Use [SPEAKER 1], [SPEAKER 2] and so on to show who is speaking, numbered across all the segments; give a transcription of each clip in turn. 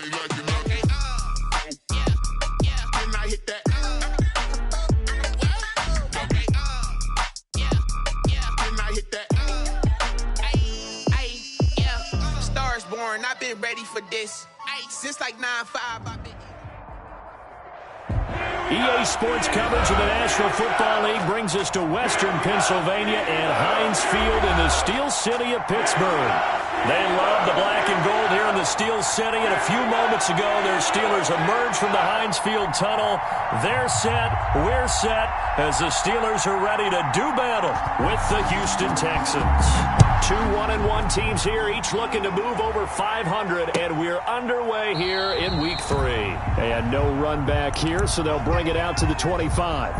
[SPEAKER 1] ain't liking nothing. Can I hit that? Can I hit that?
[SPEAKER 2] Stars born, I've been ready for this. Since like 9-5, I've been...
[SPEAKER 3] EA Sports coverage of the National Football League brings us to Western Pennsylvania and Heinz Field in the Steel City of Pittsburgh. They love the black and gold here in the Steel City, and a few moments ago, their Steelers emerged from the Heinz Field tunnel. They're set, we're set, as the Steelers are ready to do battle with the Houston Texans. Two 1-1 teams here, each looking to move over 500, and we're underway here in Week 3. And no run back here, so they'll bring it out to the 25.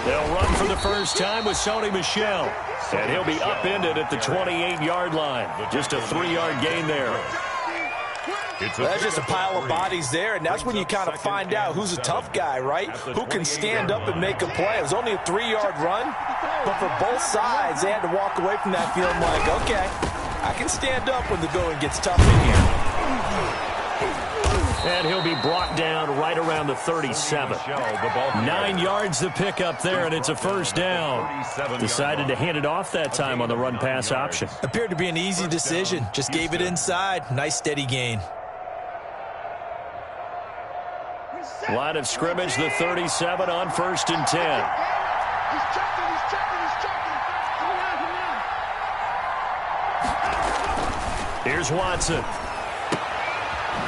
[SPEAKER 3] They'll run for the first time with Sony Michel. And he'll be upended at the 28-yard line. Just a 3-yard gain there.
[SPEAKER 4] That's just a pile of bodies there, and that's when you kind of find out who's a tough guy, right? Who can stand up and make a play. It was only a 3-yard run, but for both sides, they had to walk away from that feeling like, okay, I can stand up when the going gets tough in here.
[SPEAKER 3] And he'll be brought down right around the 37. 9 yards the pick up there, and it's a first down. Decided to hand it off that time on the run-pass option.
[SPEAKER 4] Appeared to be an easy decision. Just gave it inside. Nice steady gain.
[SPEAKER 3] Line of scrimmage, the 37 on 1st and 10. Here's Watson.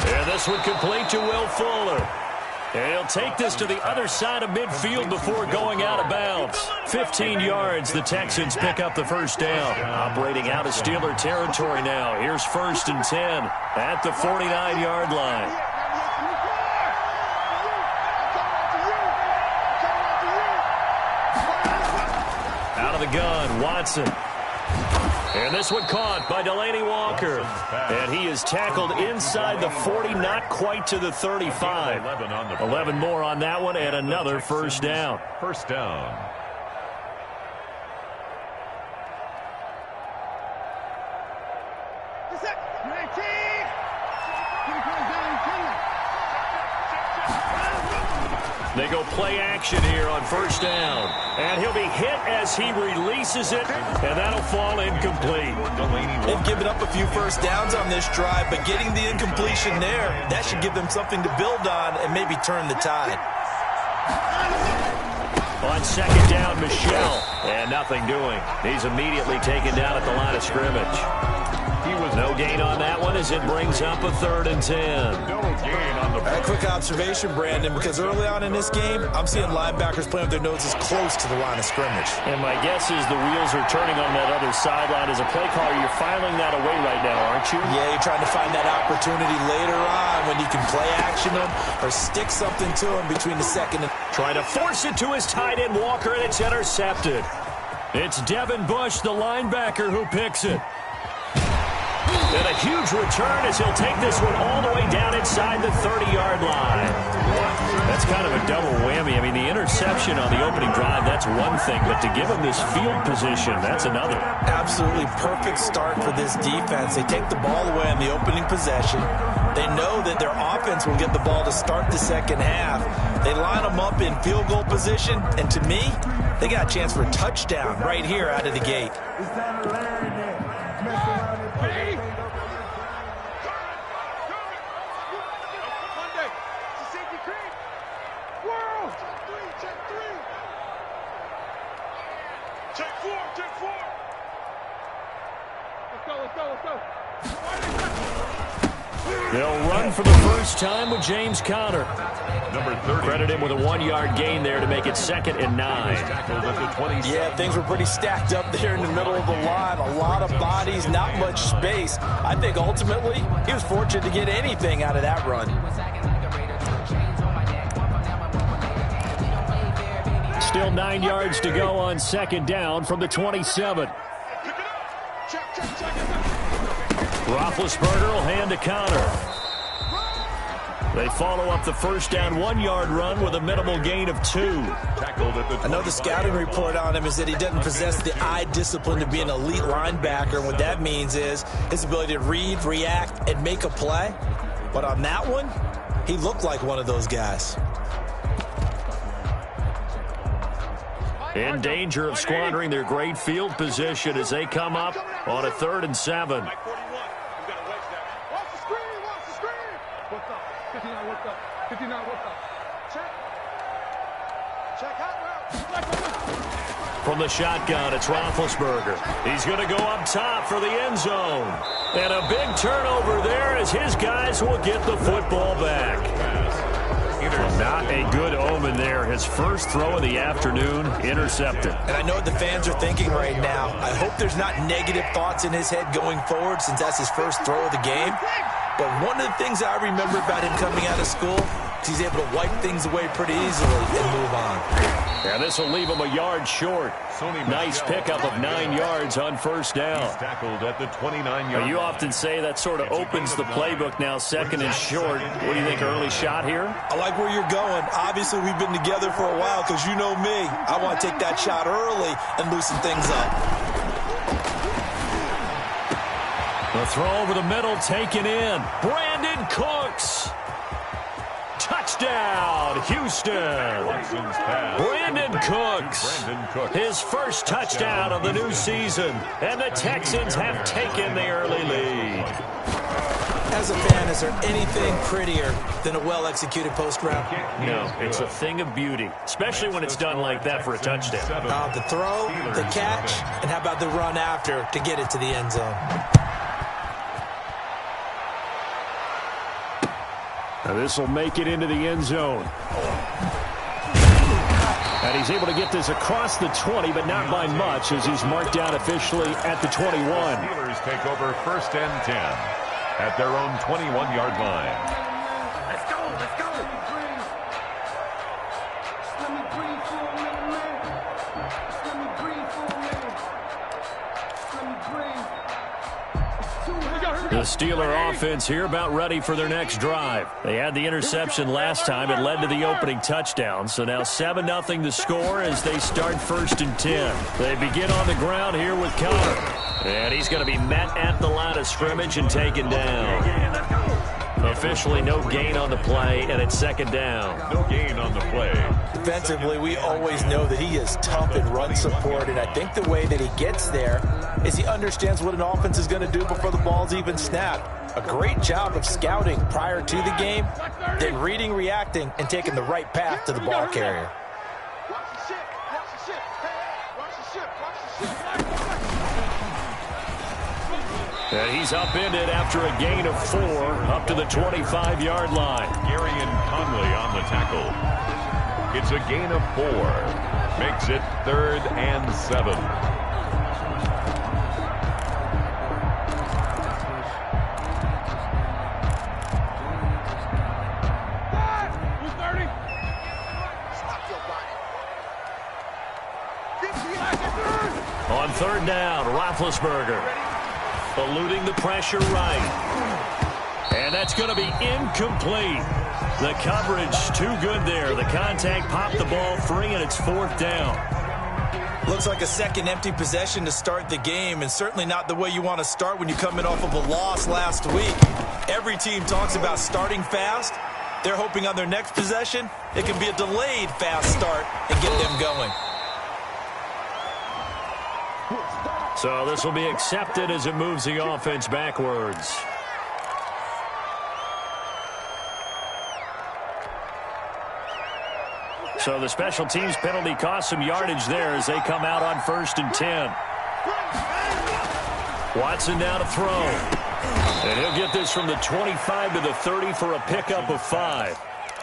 [SPEAKER 3] And this one complete to Will Fuller. And he'll take this to the other side of midfield before going out of bounds. 15 yards, the Texans pick up the first down. Operating out of Steeler territory now. Here's 1st and 10 at the 49-yard line. Out of the gun, Watson. And this one caught by Delaney Walker. And he is tackled inside the 40, not quite to the 35. 11 more on that one, and another first down.
[SPEAKER 5] First down.
[SPEAKER 3] They go play action here on first down. And he'll be hit as he releases it, and that'll fall incomplete.
[SPEAKER 4] They've given up a few first downs on this drive, but getting the incompletion there, that should give them something to build on and maybe turn the tide.
[SPEAKER 3] On second down, Michel, and nothing doing. He's immediately taken down at the line of scrimmage. No gain on that one as it brings up a 3rd and 10.
[SPEAKER 4] A quick observation, Brandon, because early on in this game, I'm seeing linebackers playing with their noses close to the line of scrimmage.
[SPEAKER 3] And my guess is the wheels are turning on that other sideline. As a play caller, you're filing that away right now, aren't you?
[SPEAKER 4] Yeah, you're trying to find that opportunity later on when you can play action them or stick something to them between the second and...
[SPEAKER 3] Trying to force it to his tight end, Walker, and it's intercepted. It's Devin Bush, the linebacker, who picks it. And a huge return as he'll take this one all the way down inside the 30-yard line. That's kind of a double whammy. I mean, the interception on the opening drive, that's one thing, but to give him this field position, that's another.
[SPEAKER 4] Absolutely perfect start for this defense. They take the ball away on the opening possession. They know that their offense will get the ball to start the second half. They line them up in field goal position, and to me, they got a chance for a touchdown right here out of the gate.
[SPEAKER 3] They'll run for the first time with James Conner.
[SPEAKER 5] Number 30.
[SPEAKER 3] Credit him with a 1-yard gain there to make it 2nd and 9.
[SPEAKER 4] Yeah, things were pretty stacked up there in the middle of the line. A lot of bodies, not much space. I think ultimately he was fortunate to get anything out of that run.
[SPEAKER 3] Still 9 yards to go on 2nd down from the 27. Roethlisberger will hand to Conner. They follow up the first down 1-yard run with a minimal gain of 2.
[SPEAKER 4] I know the scouting report on him is that he doesn't possess the eye discipline to be an elite linebacker. And what that means is his ability to read, react, and make a play. But on that one, he looked like one of those guys.
[SPEAKER 3] In danger of squandering their great field position as they come up on a 3rd and 7. From the shotgun, it's Roethlisberger. He's going to go up top for the end zone. And a big turnover there as his guys will get the football back. Not a good omen there. His first throw of the afternoon intercepted.
[SPEAKER 4] And I know what the fans are thinking right now. I hope there's not negative thoughts in his head going forward since that's his first throw of the game. But one of the things I remember about him coming out of school is he's able to wipe things away pretty easily and move on.
[SPEAKER 3] Yeah, this will leave him a yard short. Nice pickup of 9 yards on first down.
[SPEAKER 5] He's tackled at the 29-yard
[SPEAKER 3] You often say that sort of opens the playbook now, 2nd and short. What do you think, early shot here?
[SPEAKER 4] I like where you're going. Obviously, we've been together for a while because you know me. I want to take that shot early and loosen things up.
[SPEAKER 3] The throw over the middle taken in. Brandon Cooks. Touchdown, Houston. Brandon Cooks. His first touchdown of the new season. And the Texans have taken the early lead.
[SPEAKER 4] As a fan, is there anything prettier than a well-executed post route?
[SPEAKER 3] No, it's a thing of beauty, especially when it's done like that for a touchdown.
[SPEAKER 4] The throw, the catch, and how about the run after to get it to the end zone?
[SPEAKER 3] Now this will make it into the end zone. And he's able to get this across the 20, but not by much as he's marked down officially at the 21.
[SPEAKER 5] Steelers take over 1st and 10 at their own 21-yard line.
[SPEAKER 1] Let's go, let's go.
[SPEAKER 3] The Steeler offense here about ready for their next drive. They had the interception last time. It led to the opening touchdown. So now 7-0 the score as they start 1st and 10. They begin on the ground here with Connor. And he's going to be met at the line of scrimmage and taken down. Officially no gain on the play, and it's 2nd down.
[SPEAKER 5] No gain on the play.
[SPEAKER 4] Defensively, we always know that he is tough in run support, and I think the way that he gets there is he understands what an offense is going to do before the ball's even snapped. A great job of scouting prior to the game, then reading, reacting, and taking the right path to the ball carrier.
[SPEAKER 3] And he's upended after a gain of 4 up to the 25-yard line.
[SPEAKER 5] Gary and Conley on the tackle. It's a gain of 4. Makes it 3rd and 7.
[SPEAKER 3] On 3rd down, Roethlisberger eluding the pressure right. And that's going to be incomplete. The coverage too good there. The contact popped the ball free, and it's 4th down.
[SPEAKER 4] Looks like a second empty possession to start the game, and certainly not the way you want to start when you come in off of a loss last week. Every team talks about starting fast. They're hoping on their next possession, it can be a delayed fast start and get them going.
[SPEAKER 3] So this will be accepted as it moves the offense backwards. So the special teams penalty cost some yardage there as they come out on 1st and 10. Watson now to throw. And he'll get this from the 25 to the 30 for a pickup of 5.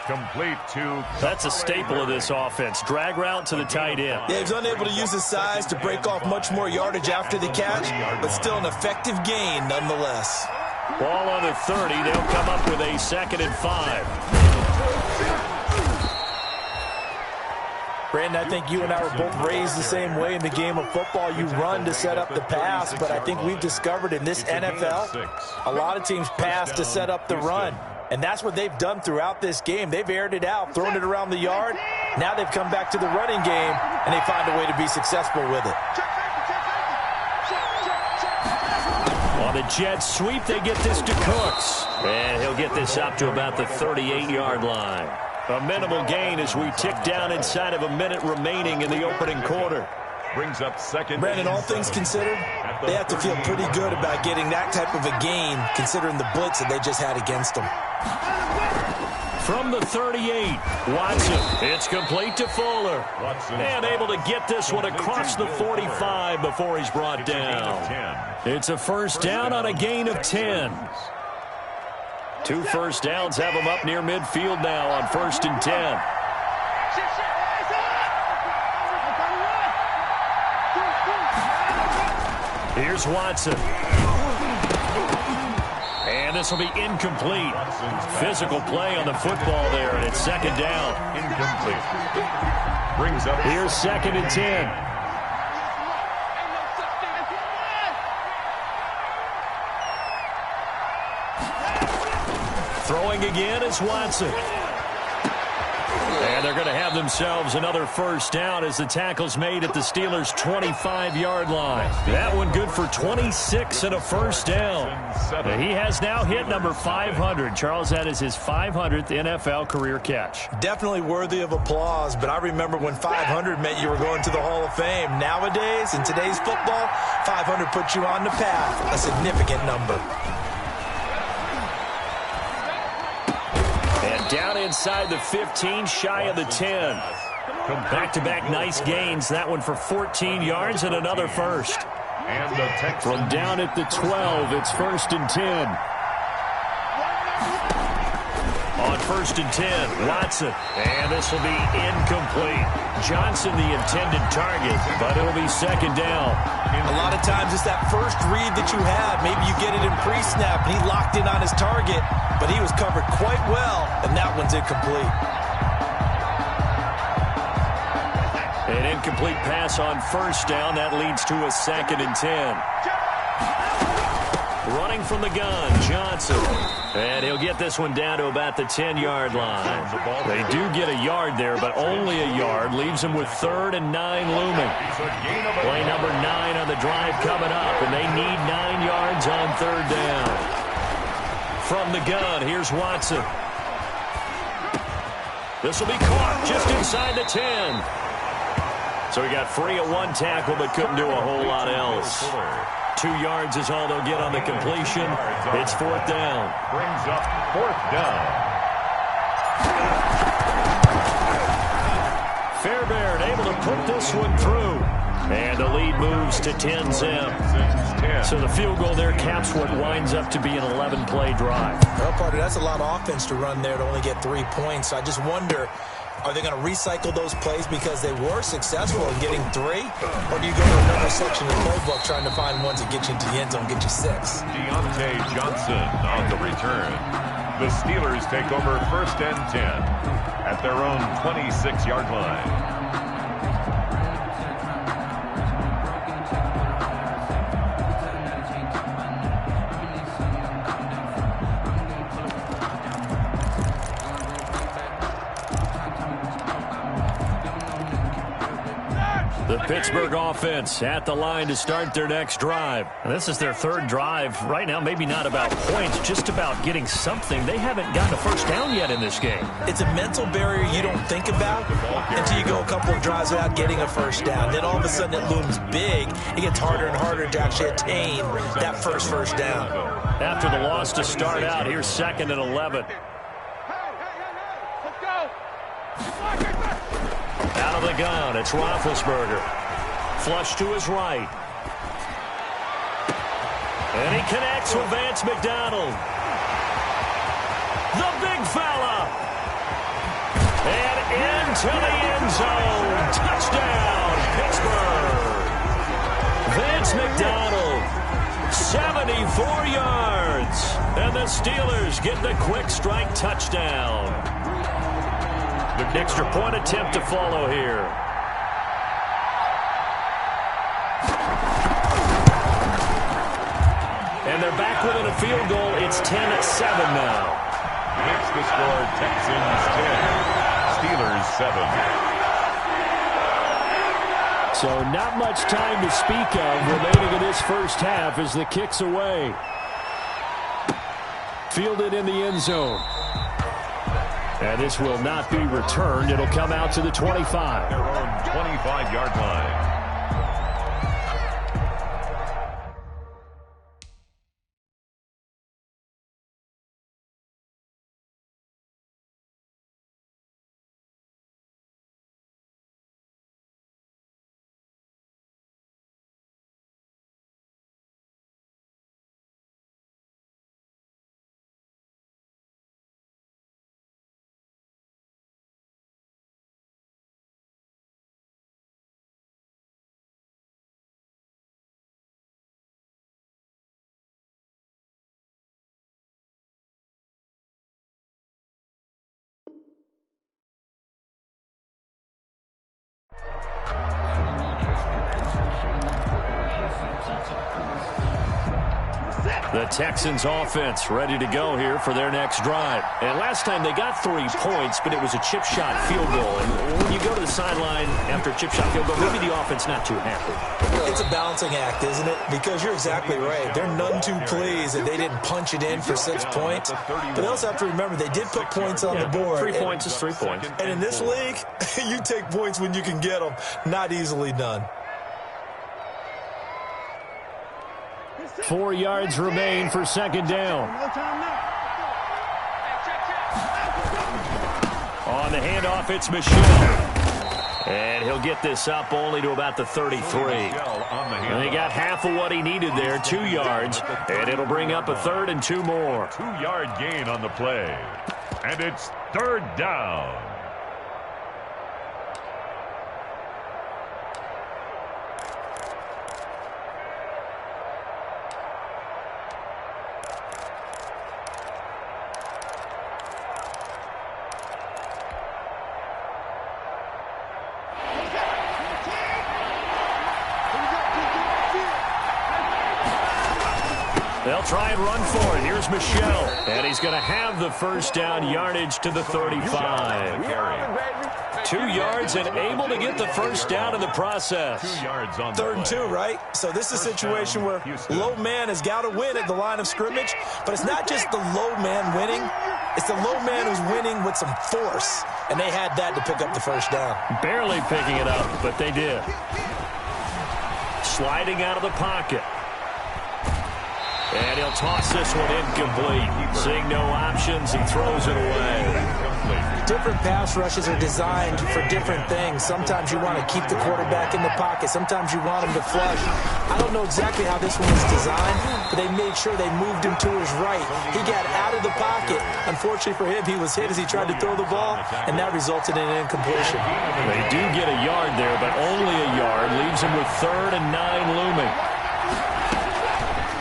[SPEAKER 5] Complete to...
[SPEAKER 3] That's a staple of this offense. Drag route to the tight end.
[SPEAKER 4] Yeah, he's unable to use his size to break off much more yardage after the catch, but still an effective gain nonetheless.
[SPEAKER 3] Ball on the 30. They'll come up with a 2nd and 5.
[SPEAKER 4] Brandon, I think you and I were both raised the same way in the game of football. You run to set up the pass, but I think we've discovered in this NFL, a lot of teams pass to set up the run. And that's what they've done throughout this game. They've aired it out, thrown it around the yard. Now they've come back to the running game, and they find a way to be successful with it.
[SPEAKER 3] On the jet sweep, they get this to Cooks. And he'll get this up to about the 38-yard line. A minimal gain as we tick down inside of a minute remaining in the opening quarter.
[SPEAKER 5] Brings up second.
[SPEAKER 4] Brandon, all things considered, they have to feel pretty good about getting that type of a gain, considering the blitz that they just had against them.
[SPEAKER 3] From the 38, Watson. It's complete to Fuller. And able to get this one across the 45 before he's brought down. It's a first down on a gain of 10. 2 first downs have him up near midfield now on 1st and 10. Here's Watson. And this will be incomplete. Physical play on the football there, and it's second down.
[SPEAKER 5] Incomplete. Brings up.
[SPEAKER 3] Here's 2nd and 10. Throwing again is Watson. And they're going to have themselves another first down as the tackle's made at the Steelers' 25-yard line. That one good for 26 and a first down. He has now hit number 500. Charles, that is his 500th NFL career catch.
[SPEAKER 4] Definitely worthy of applause, but I remember when 500 meant you were going to the Hall of Fame. Nowadays, in today's football, 500 puts you on the path, a significant number.
[SPEAKER 3] Down inside the 15, shy of the 10. Back-to-back nice gains. That one for 14 yards and another first. From down at the 12, it's 1st and 10. On 1st and 10, Watson. And this will be incomplete. Johnson the intended target, but it'll be second down.
[SPEAKER 4] A lot of times it's that first read that you have. Maybe you get it in pre-snap, and he locked in on his target, but he was covered quite well, and that one's incomplete.
[SPEAKER 3] An incomplete pass on first down. That leads to a 2nd and 10. Running from the gun, Johnson. And he'll get this one down to about the 10-yard line. They do get a yard there, but only a yard. Leaves them with 3rd and 9 looming. Play number 9 on the drive coming up, and they need 9 yards on 3rd down. From the gun, here's Watson. This will be caught just inside the 10. So he got free at one tackle, but couldn't do a whole lot else. 2 yards is all they'll get on the completion. It's 4th down.
[SPEAKER 5] Brings up 4th down.
[SPEAKER 3] Fairbairn able to put this one through. And the lead moves to 10-0. So the field goal there caps what winds up to be an 11-play drive.
[SPEAKER 4] Well, Carter, that's a lot of offense to run there to only get 3 points. So I just wonder, are they going to recycle those plays because they were successful in getting 3? Or do you go to another section of the playbook trying to find ones that get you into the end zone, get you 6?
[SPEAKER 5] Deontay Johnson on the return. The Steelers take over 1st and 10 at their own 26-yard line.
[SPEAKER 3] The Pittsburgh offense at the line to start their next drive. And this is their 3rd drive. Right now, maybe not about points, just about getting something. They haven't gotten a first down yet in this game.
[SPEAKER 4] It's a mental barrier you don't think about until you go a couple of drives without getting a first down. Then all of a sudden it looms big. It gets harder and harder to actually attain that first down.
[SPEAKER 3] After the loss to start out, here's 2nd and 11. Out of the gun, it's Roethlisberger. Flush to his right. And he connects with Vance McDonald. The big fella. And into the end zone. Touchdown, Pittsburgh. Vance McDonald, 74 yards. And the Steelers get the quick strike touchdown. Extra point attempt to follow here. And they're back within a field goal. It's 10-7 now.
[SPEAKER 5] Texans 10, Steelers 7.
[SPEAKER 3] So not much time to speak of remaining in this first half as the kick's away. Fielded in the end zone. And this will not be returned. It'll come out to the 25.
[SPEAKER 5] Their own 25-yard line.
[SPEAKER 3] The Texans offense ready to go here for their next drive. And last time they got 3 points, but it was a chip shot field goal. And when you go to the sideline after a chip shot field goal, maybe the offense not too happy.
[SPEAKER 4] It's a balancing act, isn't it? Because you're exactly right. They're none too pleased that they didn't punch it in for 6 points. But they also have to remember they did put points on the board.
[SPEAKER 3] 3 points is 3 points.
[SPEAKER 4] And in this league, you take points when you can get them. Not easily done.
[SPEAKER 3] 4 yards remain for second down. On the handoff, it's Michelle. And he'll get this up only to about the 33. And he got half of what he needed there, 2 yards. And it'll bring up a 3rd and 2 more.
[SPEAKER 5] 2-yard gain on the play. And it's 3rd down.
[SPEAKER 3] They'll try and run for it. Here's Michelle. And he's going to have the first down yardage to the 35. 2 yards and able to get the first down in the process.
[SPEAKER 5] 2 yards on
[SPEAKER 4] 3rd and 2, right? So this is a situation where low man has got to win at the line of scrimmage. But it's not just the low man winning. It's the low man who's winning with some force. And they had that to pick up the first down.
[SPEAKER 3] Barely picking it up, but they did. Sliding out of the pocket. And he'll toss this one incomplete. Seeing no options, he throws it away.
[SPEAKER 4] Different pass rushes are designed for different things. Sometimes you want to keep the quarterback in the pocket. Sometimes you want him to flush. I don't know exactly how this one was designed, but they made sure they moved him to his right. He got out of the pocket. Unfortunately for him, he was hit as he tried to throw the ball, and that resulted in an incompletion.
[SPEAKER 3] They do get a yard there, but only a yard. Leaves him with 3rd and 9 looming.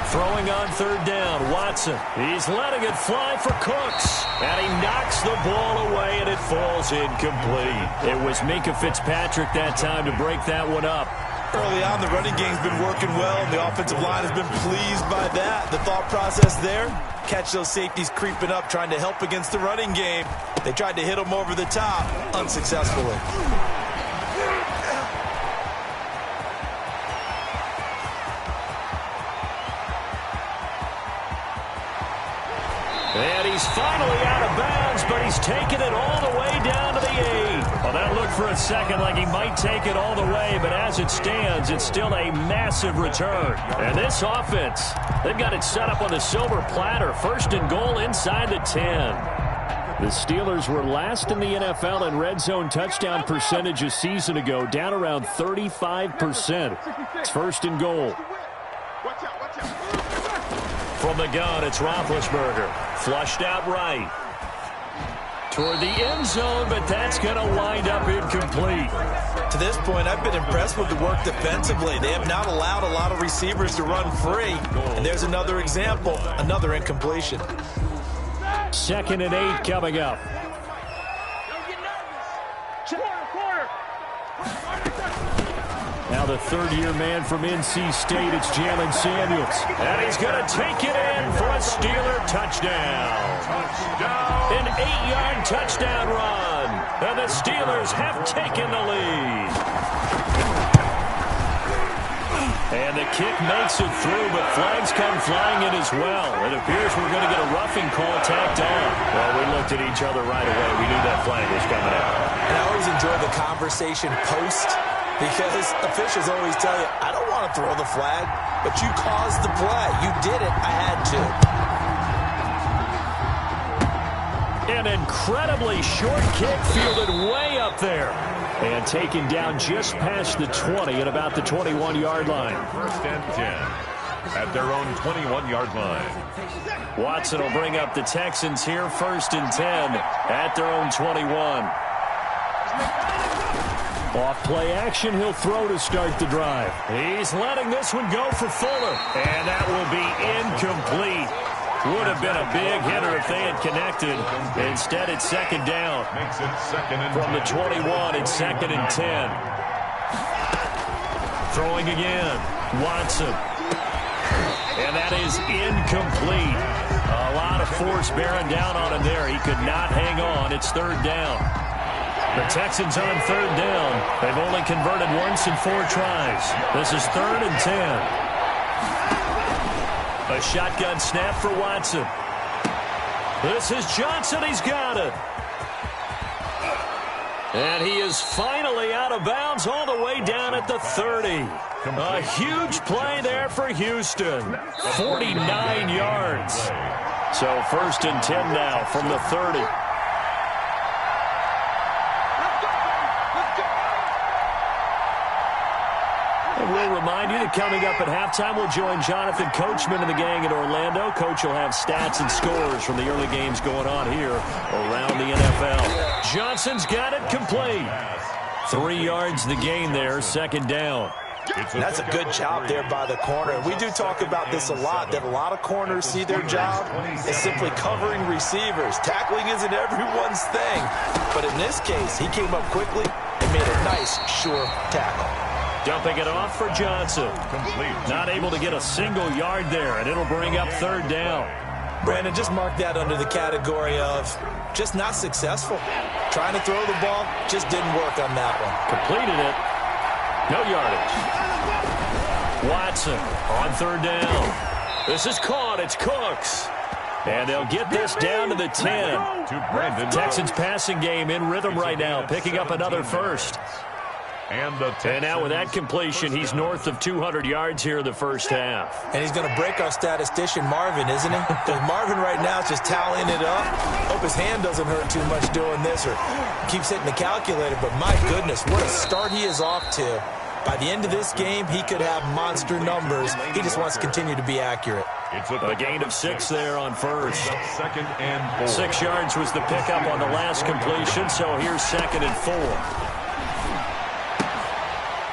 [SPEAKER 3] Throwing on 3rd down, Watson. He's letting it fly for Cooks. And he knocks the ball away, and it falls incomplete. It was Minkah Fitzpatrick that time to break that one up.
[SPEAKER 4] Early on, the running game's been working well, and the offensive line has been pleased by that. The thought process there, catch those safeties creeping up, trying to help against the running game. They tried to hit them over the top, unsuccessfully.
[SPEAKER 3] And he's finally out of bounds, but he's taken it all the way down to the 8. Well, that looked for a second like he might take it all the way, but as it stands, it's still a massive return. And this offense, they've got it set up on the silver platter. 1st and goal inside the 10. The Steelers were last in the NFL in red zone touchdown percentage a season ago, down around 35%. It's 1st and goal. From the gun, it's Roethlisberger. Flushed out right. Toward the end zone, but that's going to wind up incomplete.
[SPEAKER 4] To this point, I've been impressed with the work defensively. They have not allowed a lot of receivers to run free. And there's another example, another incompletion.
[SPEAKER 3] 2nd and 8 coming up. Now the third-year man from NC State, it's Jalen Samuels. And he's going to take it in for a Steeler touchdown. An 8-yard touchdown run. And the Steelers have taken the lead. And the kick makes it through, but flags come flying in as well. It appears we're going to get a roughing call tacked on. Well, we looked at each other right away. We knew that flag was coming out.
[SPEAKER 4] And I always enjoy the conversation post, because officials always tell you, I don't want to throw the flag, but you caused the play. You did it. I had to.
[SPEAKER 3] An incredibly short kick fielded way up there. And taken down just past the 20 at about the 21-yard line.
[SPEAKER 5] First and 10 at their own 21-yard line.
[SPEAKER 3] Watson will bring up the Texans here, first and 10 at their own 21. Off play action, he'll throw to start the drive. He's letting this one go for Fuller. And that will be incomplete. Would have been a big hitter if they had connected. Instead, it's second down.
[SPEAKER 5] Makes it second and
[SPEAKER 3] from the 21, it's second and 10. Throwing again. Watson. And that is incomplete. A lot of force bearing down on him there. He could not hang on. It's third down. The Texans on third down. They've only converted once in 4 tries. This is third and 10. A shotgun snap for Watson. This is Johnson. He's got it. And he is finally out of bounds all the way down at the 30. A huge play there for Houston. 49 yards. So first and 10 now from the 30. We'll remind you that coming up at halftime, we'll join Jonathan Coachman and the gang in Orlando. Coach will have stats and scores from the early games going on here around the NFL. Johnson's got it complete. 3 yards the gain there, second down.
[SPEAKER 4] And that's a good job there by the corner. And we do talk about this a lot, that a lot of corners see their job as simply covering receivers. Tackling isn't everyone's thing. But in this case, he came up quickly and made a nice, sure tackle.
[SPEAKER 3] Dumping it off for Johnson.
[SPEAKER 5] complete.
[SPEAKER 3] Not able to get a single yard there, and it'll bring up third down.
[SPEAKER 4] Brandon, just mark that under the category of just not successful. Trying to throw the ball, just didn't work on that one.
[SPEAKER 3] Completed it. No yardage. Watson on third down. This is caught. It's Cooks. And they'll get this down to the 10. Texans passing game in rhythm right now, picking up another first. And now with that completion, he's north of 200 yards here in the first half.
[SPEAKER 4] And he's going to break our statistician, Marvin, isn't he? Because Marvin right now is just tallying it up. Hope his hand doesn't hurt too much doing this or keeps hitting the calculator. But my goodness, what a start he is off to. By the end of this game, he could have monster numbers. He just wants to continue to be accurate.
[SPEAKER 5] It's
[SPEAKER 3] a gain of 6 there on first.
[SPEAKER 5] Second and 4.
[SPEAKER 3] 6 yards was the pickup on the last completion, so here's second and 4.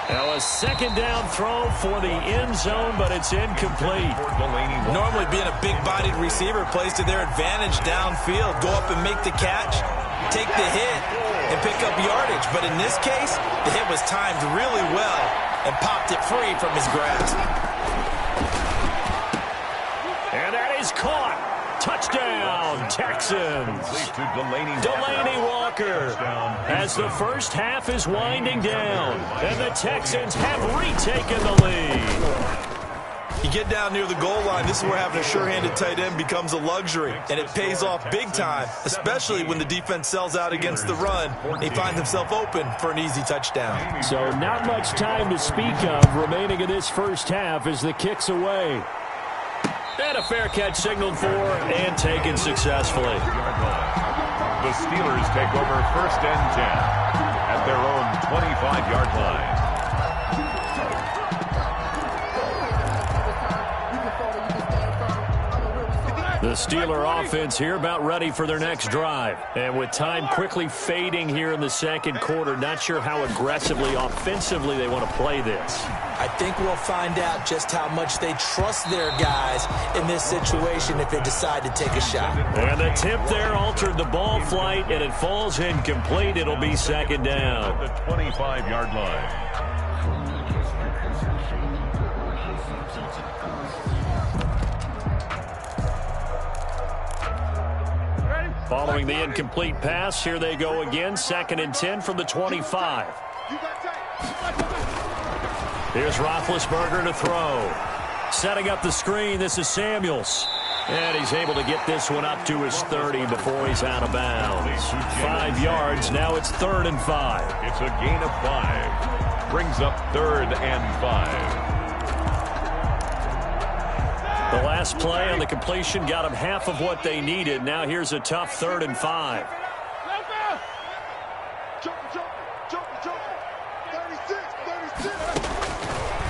[SPEAKER 3] Now a second down throw for the end zone, but it's incomplete.
[SPEAKER 4] Normally being a big-bodied receiver plays to their advantage downfield. Go up and make the catch, take the hit, and pick up yardage. But in this case, the hit was timed really well and popped it free from his grasp.
[SPEAKER 3] And that is caught. Touchdown, Texans. Delaney Walker as the first half is winding down, and the Texans have retaken the lead.
[SPEAKER 4] You get down near the goal line, this is where having a sure-handed tight end becomes a luxury, and it pays off big time, especially when the defense sells out against the run. He finds himself open for an easy touchdown.
[SPEAKER 3] So not much time to speak of remaining in this first half as the kick's away. And a fair catch signaled for and taken successfully.
[SPEAKER 5] The Steelers take over first and 10 at their own 25-yard line.
[SPEAKER 3] The Steeler offense here about ready for their next drive. And with time quickly fading here in the second quarter, not sure how aggressively, offensively they want to play this.
[SPEAKER 4] I think we'll find out just how much they trust their guys in this situation if they decide to take a shot.
[SPEAKER 3] And the tip there altered the ball flight, and it falls incomplete. It'll be second down.
[SPEAKER 5] The 25-yard line.
[SPEAKER 3] Following the incomplete pass, here they go again. 2nd and 10 from the 25. Here's Roethlisberger to throw. Setting up the screen, this is Samuels. And he's able to get this one up to his 30 before he's out of bounds. 5 yards, now it's 3rd and 5.
[SPEAKER 5] It's a gain of 5. Brings up 3rd and 5.
[SPEAKER 3] The last play on the completion got them half of what they needed. Now here's a tough 3rd and 5.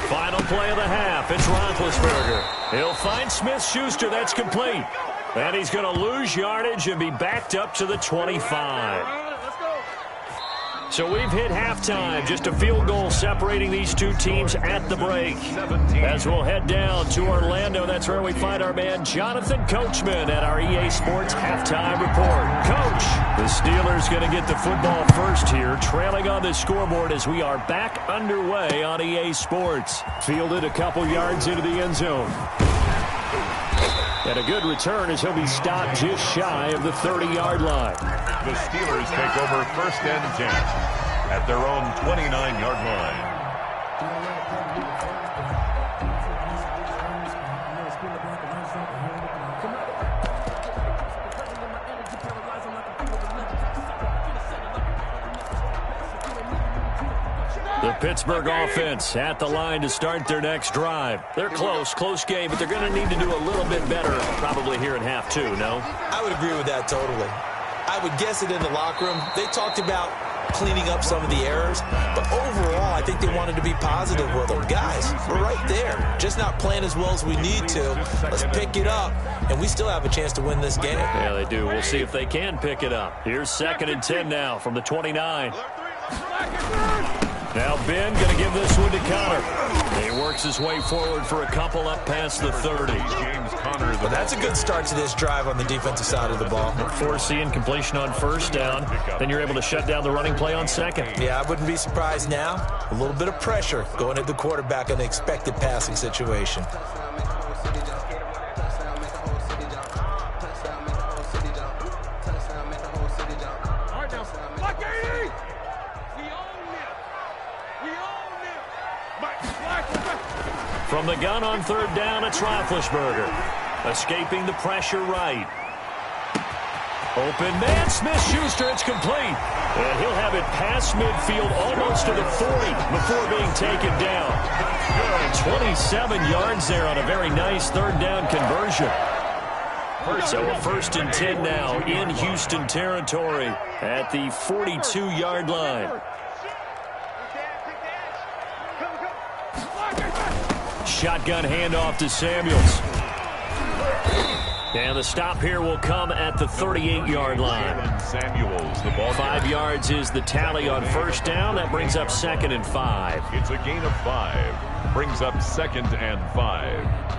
[SPEAKER 3] Final play of the half. It's Roethlisberger. He'll find Smith-Schuster. That's complete. And he's going to lose yardage and be backed up to the 25. So we've hit halftime. Just a field goal separating these two teams at the break. As we'll head down to Orlando, that's where we find our man Jonathan Coachman at our EA Sports Halftime Report. Coach, the Steelers going to get the football first here, trailing on the scoreboard as we are back underway on EA Sports. Fielded a couple yards into the end zone. And a good return as he'll be stopped just shy of the 30-yard line.
[SPEAKER 5] The Steelers take over 1st and 10 at their own 29-yard line.
[SPEAKER 3] The Pittsburgh offense at the line to start their next drive. They're close game, but they're going to need to do a little bit better probably here in half 2, no?
[SPEAKER 4] I would agree with that totally. I would guess it in the locker room. They talked about cleaning up some of the errors, but overall, I think they wanted to be positive with them. Guys, we're right there. Just not playing as well as we need to. Let's pick it up, and we still have a chance to win this game.
[SPEAKER 3] Yeah, they do. We'll see if they can pick it up. Here's 2nd and 10 now from the 29. Now Ben going to give this one to Connor. He works his way forward for a couple up past the 30.
[SPEAKER 5] James Conner.
[SPEAKER 4] Well, that's a good start to this drive on the defensive side of the ball.
[SPEAKER 3] Forcing completion on 1st down. Then you're able to shut down the running play on 2nd.
[SPEAKER 4] Yeah, I wouldn't be surprised now. A little bit of pressure going at the quarterback in an expected passing situation.
[SPEAKER 3] From the gun on 3rd down, it's Roethlisberger. Escaping the pressure right. Open man, Smith-Schuster, it's complete. And he'll have it past midfield almost to the 40 before being taken down. 27 yards there on a very nice 3rd down conversion. So a 1st and 10 now in Houston territory at the 42-yard line. Shotgun handoff to Samuels. And the stop here will come at the 38-yard line.
[SPEAKER 5] Samuels, the ball.
[SPEAKER 3] 5 yards is the tally on 1st down. That brings up 2nd and 5.
[SPEAKER 5] It's a gain of 5. Brings up 2nd and 5.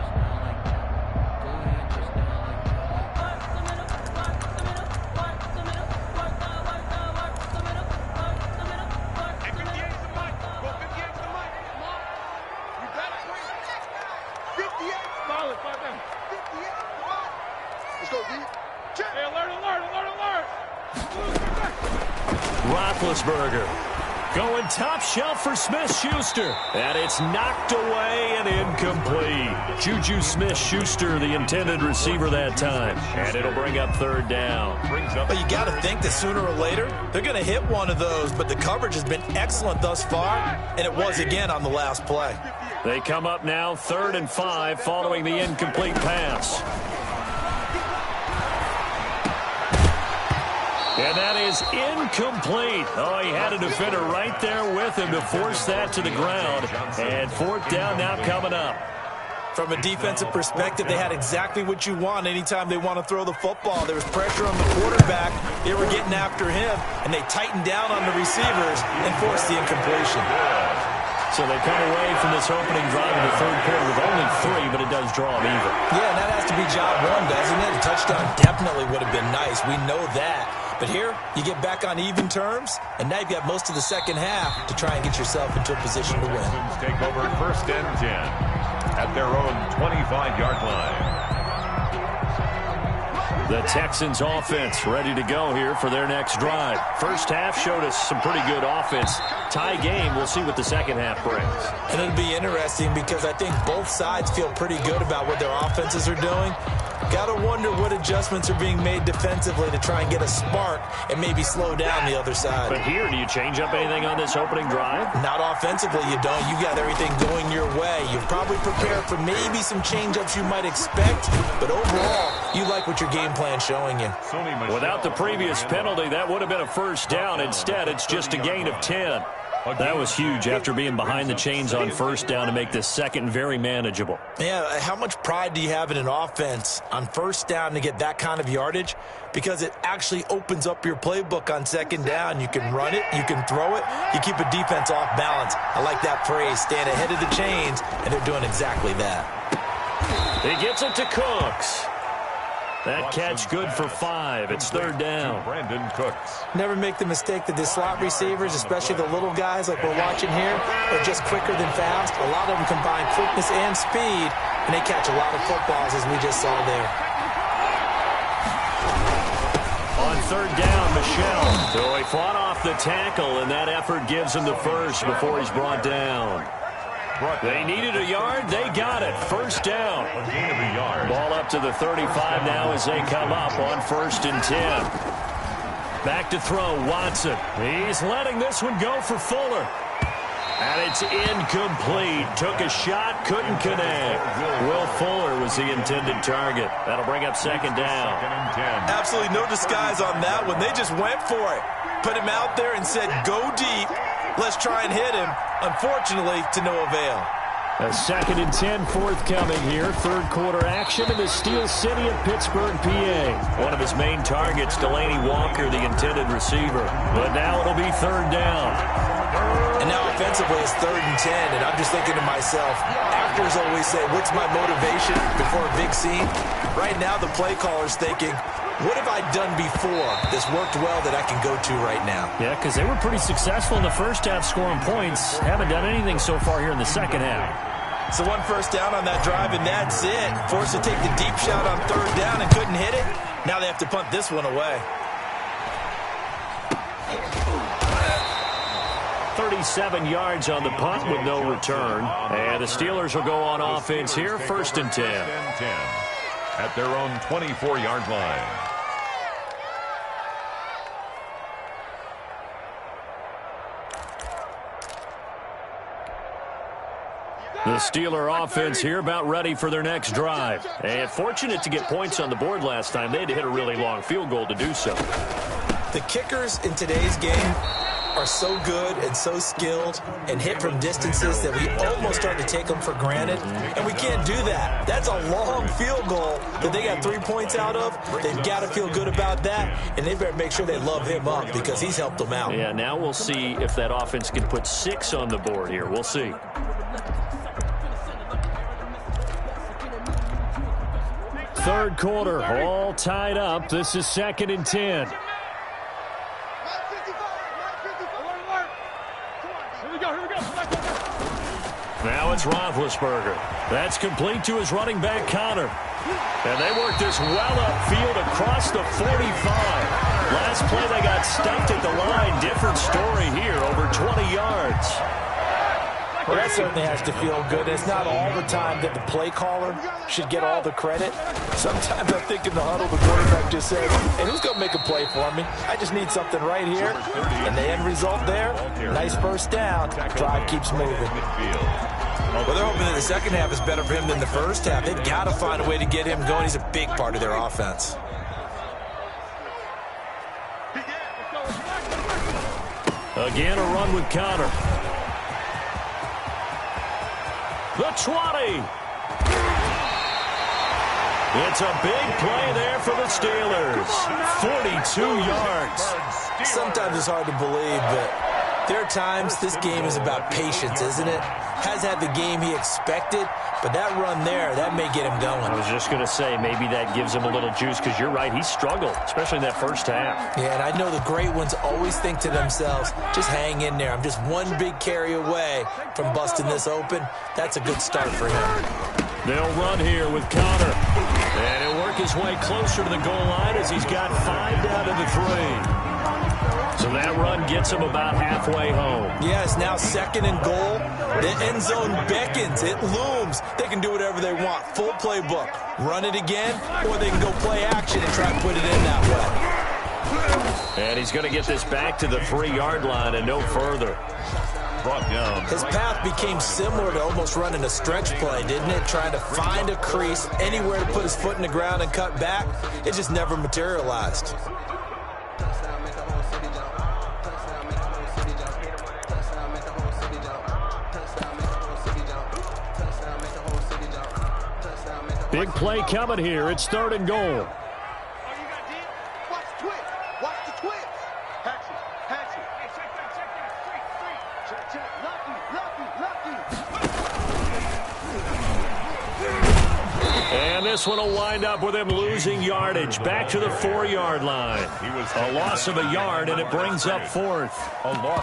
[SPEAKER 3] Roethlisberger going top shelf for Smith-Schuster. And it's knocked away and incomplete. Juju Smith-Schuster, the intended receiver that time. And it'll bring up 3rd down.
[SPEAKER 4] But you got to think that sooner or later, they're going to hit one of those. But the coverage has been excellent thus far, and it was again on the last play.
[SPEAKER 3] They come up now 3rd and 5 following the incomplete pass. And that is incomplete. Oh, he had a defender right there with him to force that to the ground. And 4th down now coming up.
[SPEAKER 4] From a defensive perspective, they had exactly what you want anytime they want to throw the football. There was pressure on the quarterback. They were getting after him, and they tightened down on the receivers and forced the incompletion.
[SPEAKER 3] So they come away from this opening drive in the 3rd quarter with only 3, but it does draw them even.
[SPEAKER 4] Yeah, and that has to be job 1, doesn't it? A touchdown definitely would have been nice. We know that. But here, you get back on even terms, and now you've got most of the second half to try and get yourself into a position to win.
[SPEAKER 5] Take over 1st and 10 at their own 25-yard line.
[SPEAKER 3] The Texans offense ready to go here for their next drive. First half showed us some pretty good offense. Tie game, we'll see what the second half brings.
[SPEAKER 4] And it'll be interesting because I think both sides feel pretty good about what their offenses are doing. Got to wonder what adjustments are being made defensively to try and get a spark and maybe slow down the other side.
[SPEAKER 3] But here, do you change up anything on this opening drive?
[SPEAKER 4] Not offensively, you don't. You got everything going your way. You're probably prepared for maybe some change-ups you might expect, but overall, you like what your game plan's showing you.
[SPEAKER 3] Without the previous penalty, that would have been a first down. Instead, it's just a gain of 10. That was huge after being behind the chains on first down to make this second very manageable.
[SPEAKER 4] Yeah, how much pride do you have in an offense on first down to get that kind of yardage? Because it actually opens up your playbook on second down. You can run it, you can throw it, you keep a defense off balance. I like that phrase, stand ahead of the chains, and they're doing exactly that.
[SPEAKER 3] He gets it to Cooks. That catch good for 5. It's third down.
[SPEAKER 5] Brandon Cooks.
[SPEAKER 4] Never make the mistake that the slot receivers, especially the little guys like we're watching here, are just quicker than fast. A lot of them combine quickness and speed, and they catch a lot of footballs, as we just saw there.
[SPEAKER 3] On third down, Michelle. So he fought off the tackle, and that effort gives him the first before he's brought down. They needed a yard. They got it. First down.
[SPEAKER 5] A gain of a yard.
[SPEAKER 3] Ball up to the 35 now as they come up on 1st and 10. Back to throw, Watson. He's letting this one go for Fuller. And it's incomplete. Took a shot, couldn't connect. Will Fuller was the intended target. That'll bring up second down.
[SPEAKER 4] Absolutely no disguise on that one. They just went for it. Put him out there and said, go deep. Let's try and hit him. Unfortunately, to no avail.
[SPEAKER 3] A 2nd and 10 forthcoming here. Third quarter action in the Steel City of Pittsburgh, PA. One of his main targets, Delaney Walker, the intended receiver. But now it'll be third down.
[SPEAKER 4] And now offensively it's 3rd and 10. And I'm just thinking to myself, actors always say, what's my motivation before a big scene? Right now the play caller's thinking, what have I done before that's worked well that I can go to right now?
[SPEAKER 3] Yeah, because they were pretty successful in the first half scoring points. Haven't done anything so far here in the second half.
[SPEAKER 4] So one first down on that drive, and that's it. Forced to take the deep shot on third down and couldn't hit it. Now they have to punt this one away.
[SPEAKER 3] 37 yards on the punt with no return. And the Steelers will go on offense here, 1st and 10.
[SPEAKER 5] At their own 24-yard line.
[SPEAKER 3] The Steeler offense here about ready for their next drive. And fortunate to get points on the board last time. They had to hit a really long field goal to do so.
[SPEAKER 4] The kickers in today's game are so good and so skilled and hit from distances that we almost start to take them for granted, and we can't do that. That's a long field goal that they got 3 points out of. They've got to feel good about that, and they better make sure they love him up because he's helped them out.
[SPEAKER 3] Yeah, now we'll see if that offense can put 6 on the board here. We'll see. Third quarter, all tied up. This is 2nd and 10. Now it's Roethlisberger. That's complete to his running back, Connor. And they work this well upfield across the 45. Last play they got stumped at the line. Different story here, over 20 yards.
[SPEAKER 4] Well, that certainly has to feel good. It's not all the time that the play caller should get all the credit. Sometimes I think in the huddle, the quarterback just says, hey, who's going to make a play for me? I just need something right here. And the end result there, nice first down. Drive keeps moving. Well, they're hoping that the second half is better for him than the first half. They've got to find a way to get him going. He's a big part of their offense.
[SPEAKER 3] Again, a run with Connor. The 20. It's a big play there for the Steelers. 42 yards.
[SPEAKER 4] Sometimes it's hard to believe, but there are times this game is about patience, isn't it? Has had the game he expected, but that run there, that may get him going.
[SPEAKER 3] I was just going to say, maybe that gives him a little juice, because you're right, he struggled, especially in that first half.
[SPEAKER 4] Yeah, and I know the great ones always think to themselves, just hang in there. I'm just one big carry away from busting this open. That's a good start for him.
[SPEAKER 3] They'll run here with Connor. And he'll work his way closer to the goal line as he's got 5 down to the 3. So that run gets him about halfway home.
[SPEAKER 4] Yeah, it's now 2nd and goal. The end zone beckons. It looms. They can do whatever they want. Full playbook. Run it again, or they can go play action and try to put it in that way.
[SPEAKER 3] And he's going to get this back to the 3-yard line and no further.
[SPEAKER 5] Brought down.
[SPEAKER 4] His path became similar to almost running a stretch play, didn't it? Trying to find a crease, anywhere to put his foot in the ground and cut back. It just never materialized.
[SPEAKER 3] Big play coming here. It's 3rd and goal. And this one will wind up with him losing yardage back to the 4-yard line. A loss of a yard, and it brings up 4th.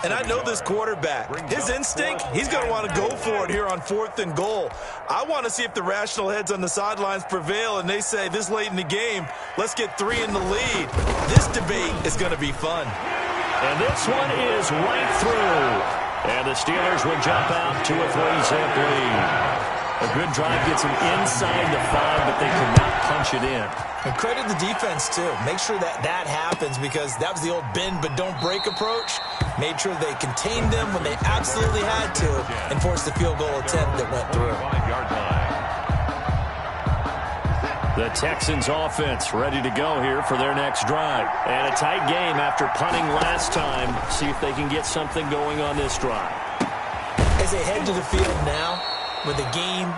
[SPEAKER 4] And I know this quarterback. His instinct, he's going to want to go for it here on 4th and goal. I want to see if the rational heads on the sidelines prevail, and they say this late in the game, let's get 3 in the lead. This debate is going to be fun.
[SPEAKER 3] And this one is right through. And the Steelers will jump out to a 3-zip lead. A good drive gets them inside the 5, but they cannot punch it in.
[SPEAKER 4] And credit the defense, too. Make sure that that happens, because that was the old bend but don't break approach. Made sure they contained them when they absolutely had to and forced the field goal attempt that went through.
[SPEAKER 3] The Texans offense ready to go here for their next drive. And a tight game after punting last time. See if they can get something going on this drive.
[SPEAKER 4] As they head to the field now, with the game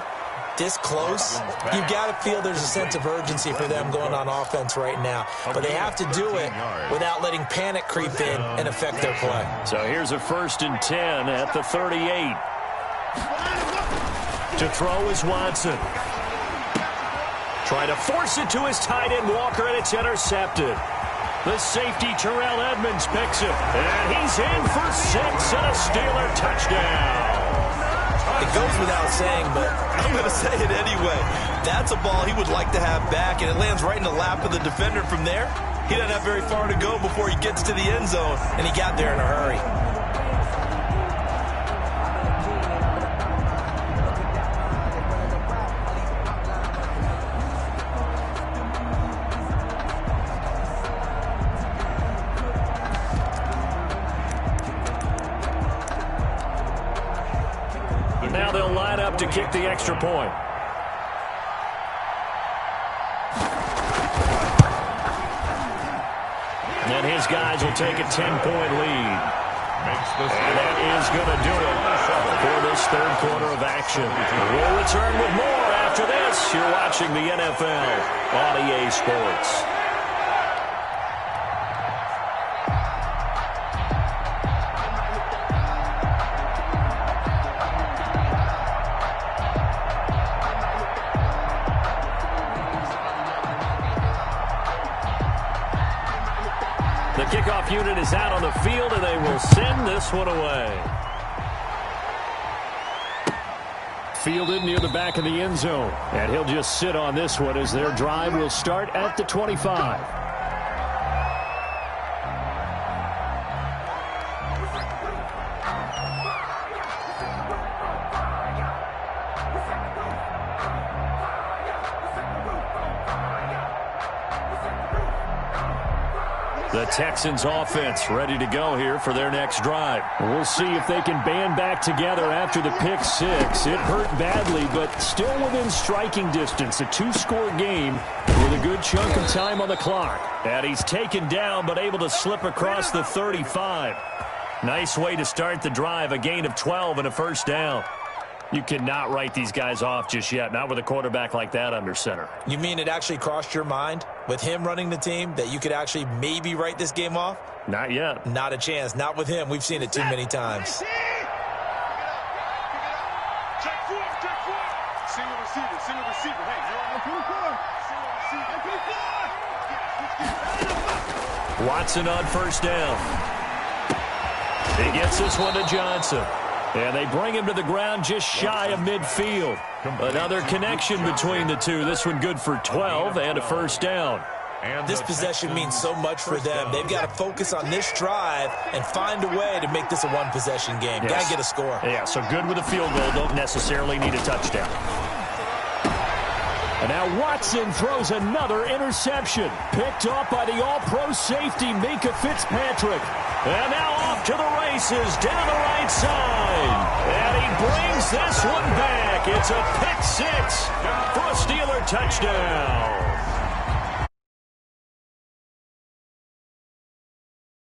[SPEAKER 4] this close, you've got to feel there's a sense of urgency for them going on offense right now. But they have to do it without letting panic creep in and affect their play.
[SPEAKER 3] So here's a 1st and 10 at the 38. To throw is Watson. Trying to force it to his tight end Walker, and it's intercepted. The safety Terrell Edmonds picks it. And he's in for 6 and a Steeler touchdown.
[SPEAKER 4] It goes without saying, but I'm going to say it anyway. That's a ball he would like to have back, and it lands right in the lap of the defender from there. He doesn't have very far to go before he gets to the end zone, and he got there in a hurry.
[SPEAKER 3] Now they'll line up to kick the extra point. And his guys will take a 10-point lead. And that is going to do it for this 3rd quarter of action. We'll return with more after this. You're watching the NFL on EA Sports. The kickoff unit is out on the field, and they will send this one away. Fielded near the back of the end zone. And he'll just sit on this one as their drive will start at the 25. The Texans offense ready to go here for their next drive. We'll see if they can band back together after the pick 6. It hurt badly, but still within striking distance. A 2-score game with a good chunk of time on the clock. And he's taken down, but able to slip across the 35. Nice way to start the drive. A gain of 12 and a 1st down. You cannot write these guys off just yet, not with a quarterback like that under center.
[SPEAKER 4] You mean it actually crossed your mind with him running the team that you could actually maybe write this game off?
[SPEAKER 3] Not yet.
[SPEAKER 4] Not a chance. Not with him. We've seen it too many times.
[SPEAKER 1] Single receiver. Hey,
[SPEAKER 3] Watson on 1st down. He gets this one to Johnson. And they bring him to the ground just shy of midfield. Another connection between the two. This one good for 12 and a first down.
[SPEAKER 4] This possession means so much for them. They've got to focus on this drive and find a way to make this a one-possession game.
[SPEAKER 3] Yes.
[SPEAKER 4] Got to get a score.
[SPEAKER 3] Yeah, so good with a field goal. Don't necessarily need a touchdown. And now Watson throws another interception. Picked up by the all-pro safety, Minka Fitzpatrick. And now off to the races down the right side. And he brings this one back. It's a pick six for a Steeler touchdown.